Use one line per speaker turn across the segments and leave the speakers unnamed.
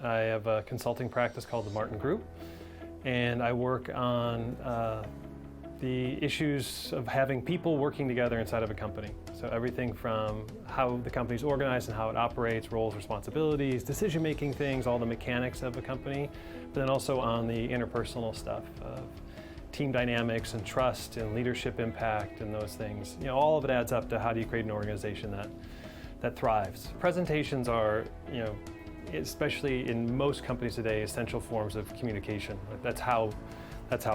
I have a consulting practice called the Martin Group, and I work on the issues of having people working together inside of a company. So everything from how the company's organized and how it operates, roles, responsibilities, decision-making things, all the mechanics of a company, but then also on the interpersonal stuff of team dynamics and trust and leadership impact and those things. You know, all of it adds up to how do you create an organization that thrives. Presentations are, you know, especially in most companies today, essential forms of communication. That's how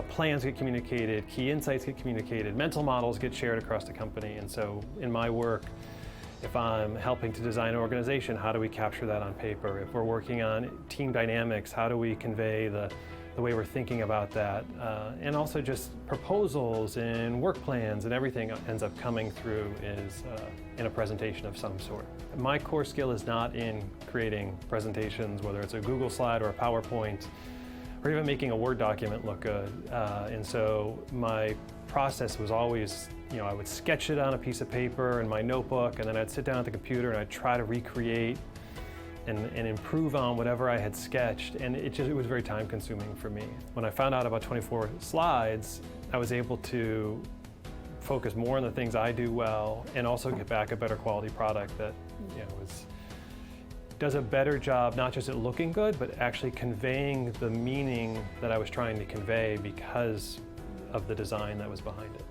plans get communicated, key insights get communicated, mental models get shared across the company. And so in my work, if I'm helping to design an organization, how do we capture that on paper? If we're working on team dynamics, how do we convey the way we're thinking about that? And also just proposals and work plans and everything ends up coming through is in a presentation of some sort. My core skill is not in creating presentations, whether it's a Google slide or a PowerPoint, or even making a Word document look good. And so my process was always, you know, I would sketch it on a piece of paper in my notebook, and then I'd sit down at the computer and I'd try to recreate and improve on whatever I had sketched, and it was very time consuming for me. When I found out about 24Slides, I was able to focus more on the things I do well and also get back a better quality product that, you know, does a better job not just at looking good, but actually conveying the meaning that I was trying to convey because of the design that was behind it.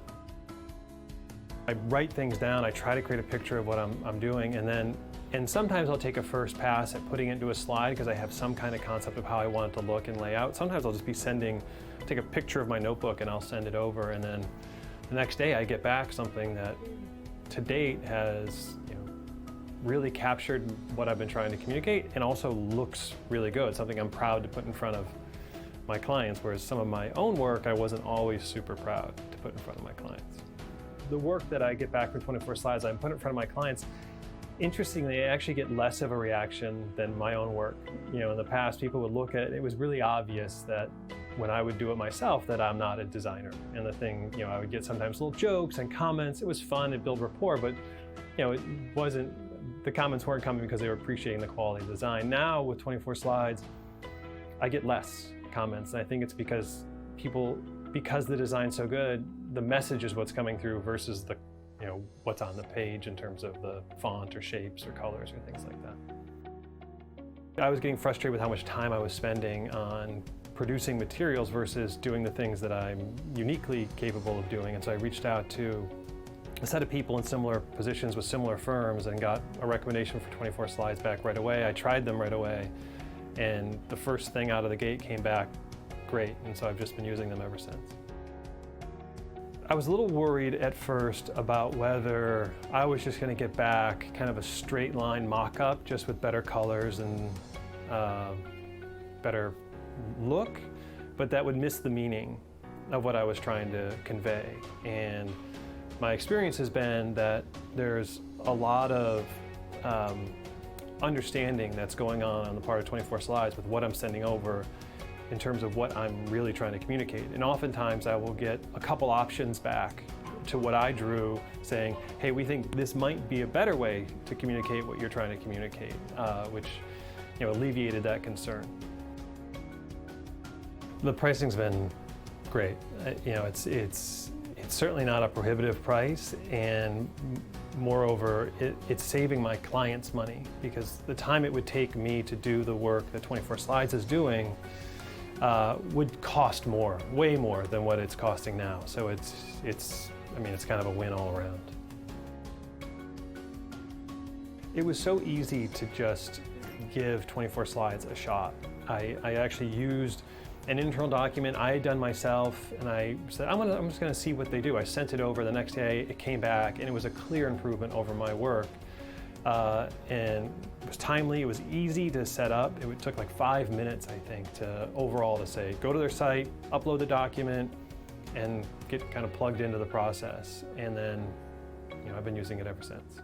I write things down, I try to create a picture of what I'm doing, and sometimes I'll take a first pass at putting it into a slide because I have some kind of concept of how I want it to look and lay out. Sometimes I'll just be take a picture of my notebook and I'll send it over, and then the next day I get back something that to date has, you know, really captured what I've been trying to communicate and also looks really good, something I'm proud to put in front of my clients, whereas some of my own work I wasn't always super proud to put in front of my clients. The work that I get back from 24Slides, I put in front of my clients. Interestingly, I actually get less of a reaction than my own work. You know, in the past, people would look at it, it was really obvious that when I would do it myself that I'm not a designer. And the thing, you know, I would get sometimes little jokes and comments. It was fun, it built rapport, but, you know, the comments weren't coming because they were appreciating the quality of design. Now with 24Slides, I get less comments. And I think it's because the design's so good, the message is what's coming through versus the, you know, what's on the page in terms of the font or shapes or colors or things like that. I was getting frustrated with how much time I was spending on producing materials versus doing the things that I'm uniquely capable of doing. And so I reached out to a set of people in similar positions with similar firms and got a recommendation for 24Slides back right away. I tried them right away, and the first thing out of the gate came back great, and so I've just been using them ever since. I was a little worried at first about whether I was just going to get back kind of a straight line mock-up just with better colors and better look, but that would miss the meaning of what I was trying to convey. And my experience has been that there's a lot of understanding that's going on the part of 24Slides with what I'm sending over in terms of what I'm really trying to communicate. And oftentimes I will get a couple options back to what I drew saying, hey, we think this might be a better way to communicate what you're trying to communicate, which, you know, alleviated that concern. The pricing's been great. You know, it's certainly not a prohibitive price, and moreover, it's saving my clients money because the time it would take me to do the work that 24Slides is doing would cost more, way more than what it's costing now. So it's kind of a win all around. It was so easy to just give 24Slides a shot. I actually used an internal document I had done myself, and I said, I'm just gonna see what they do. I sent it over the next day, it came back, and it was a clear improvement over my work. And it was timely, it was easy to set up. It took like 5 minutes, I think, to say, go to their site, upload the document, and get kind of plugged into the process. And then, you know, I've been using it ever since.